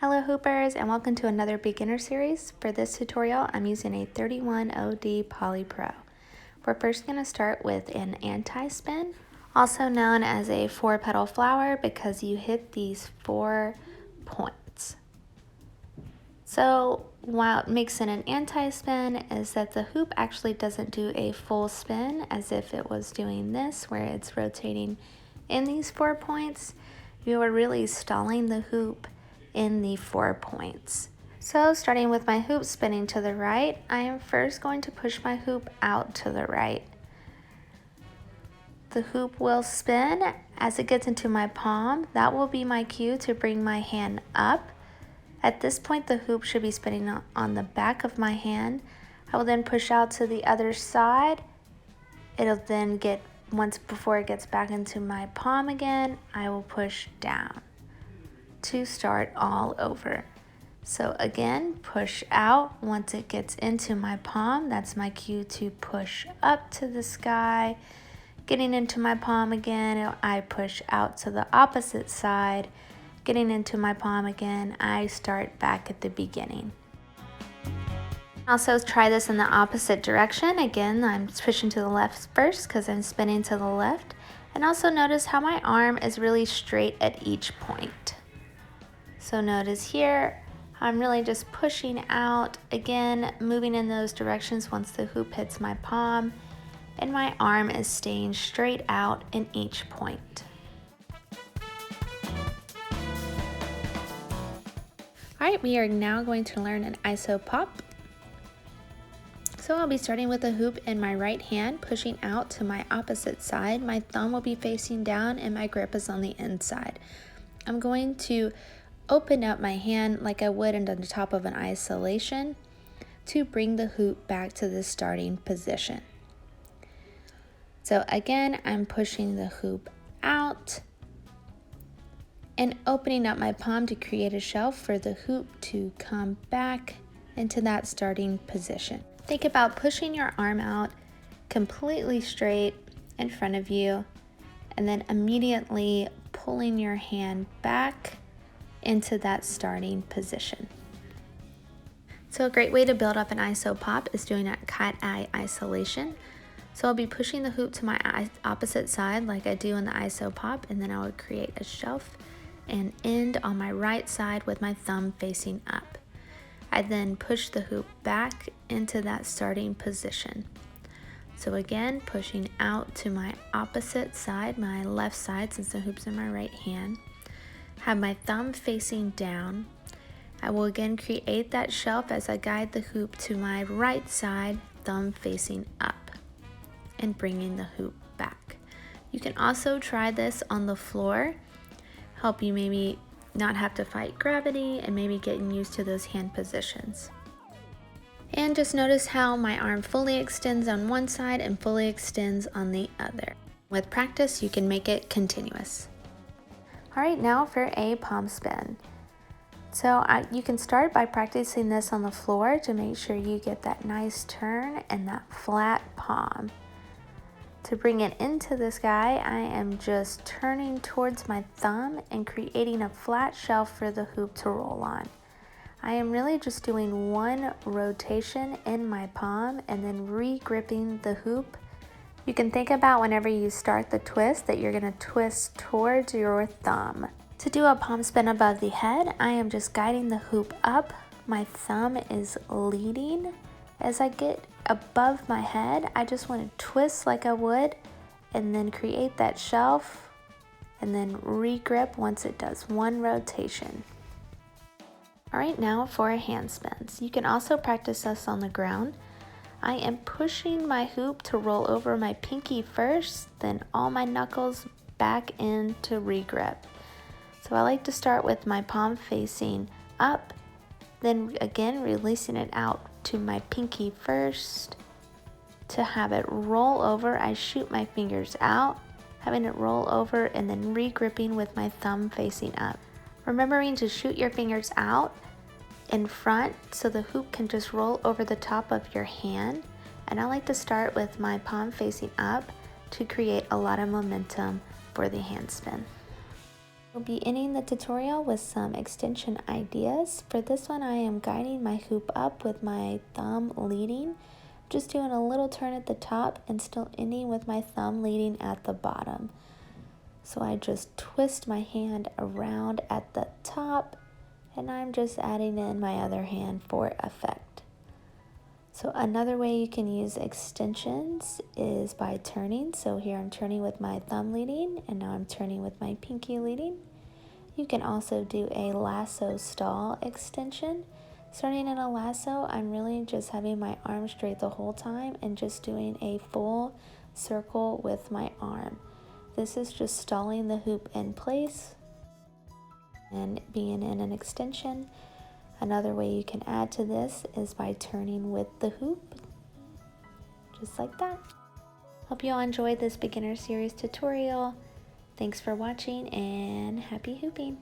Hello Hoopers, and welcome to another beginner series. For this tutorial, I'm using a 31OD Polypro. We're first going to start with an anti-spin, also known as a 4-petal flower because you hit these 4 points. So what makes it an anti-spin is that the hoop actually doesn't do a full spin as if it was doing this, where it's rotating in these 4 points. You are really stalling the hoop in the 4 points. So starting with my hoop spinning to the right, I am first going to push my hoop out to the right. The hoop will spin as it gets into my palm. That will be my cue to bring my hand up. At this point, the hoop should be spinning on the back of my hand. I will then push out to the other side. It'll then before it gets back into my palm again, I will push down to start all over. So again, push out. Once it gets into my palm, that's my cue to push up to the sky. Getting into my palm again, I push out to the opposite side. Getting into my palm again, I start back at the beginning. Also try this in the opposite direction. Again, I'm pushing to the left first because I'm spinning to the left. And also notice how my arm is really straight at each point. So notice here, I'm really just pushing out, again, moving in those directions once the hoop hits my palm, and my arm is staying straight out in each point. All right, we are now going to learn an iso pop. So I'll be starting with the hoop in my right hand, pushing out to my opposite side. My thumb will be facing down and my grip is on the inside. I'm going to open up my hand like I would on the top of an isolation to bring the hoop back to the starting position. So again, I'm pushing the hoop out and opening up my palm to create a shelf for the hoop to come back into that starting position. Think about pushing your arm out completely straight in front of you and then immediately pulling your hand back into that starting position. So a great way to build up an iso pop is doing a Cateye Isolation. So I'll be pushing the hoop to my opposite side like I do in the iso pop, and then I would create a shelf and end on my right side with my thumb facing up. I then push the hoop back into that starting position. So again, pushing out to my opposite side, my left side, since the hoop's in my right hand. Have my thumb facing down. I will again create that shelf as I guide the hoop to my right side, thumb facing up, and bringing the hoop back. You can also try this on the floor, help you maybe not have to fight gravity and maybe getting used to those hand positions. And just notice how my arm fully extends on one side and fully extends on the other. With practice, you can make it continuous. All right, now for a palm spin. So you can start by practicing this on the floor to make sure you get that nice turn and that flat palm. To bring it into the sky, I am just turning towards my thumb and creating a flat shelf for the hoop to roll on. I am really just doing one rotation in my palm and then re-gripping the hoop. You can think about whenever you start the twist that you're going to twist towards your thumb. To do a palm spin above the head, I am just guiding the hoop up. My thumb is leading. As I get above my head, I just want to twist like I would and then create that shelf and then re-grip once it does one rotation. All right, now for hand spins. You can also practice this on the ground. I am pushing my hoop to roll over my pinky first, then all my knuckles back in to re-grip. So I like to start with my palm facing up, then again releasing it out to my pinky first. To have it roll over, I shoot my fingers out, having it roll over and then re-gripping with my thumb facing up. Remembering to shoot your fingers out in front so the hoop can just roll over the top of your hand, and I like to start with my palm facing up to create a lot of momentum for the hand spin. We'll be ending the tutorial with some extension ideas. For this one, I am guiding my hoop up with my thumb leading, just doing a little turn at the top and still ending with my thumb leading at the bottom. So I just twist my hand around at the top and I'm just adding in my other hand for effect. So another way you can use extensions is by turning. So here I'm turning with my thumb leading and now I'm turning with my pinky leading. You can also do a lasso stall extension. Starting in a lasso, I'm really just having my arm straight the whole time and just doing a full circle with my arm. This is just stalling the hoop in place and being in an extension. Another way you can add to this is by turning with the hoop, just like that. Hope you all enjoyed this beginner series tutorial. Thanks for watching and happy hooping.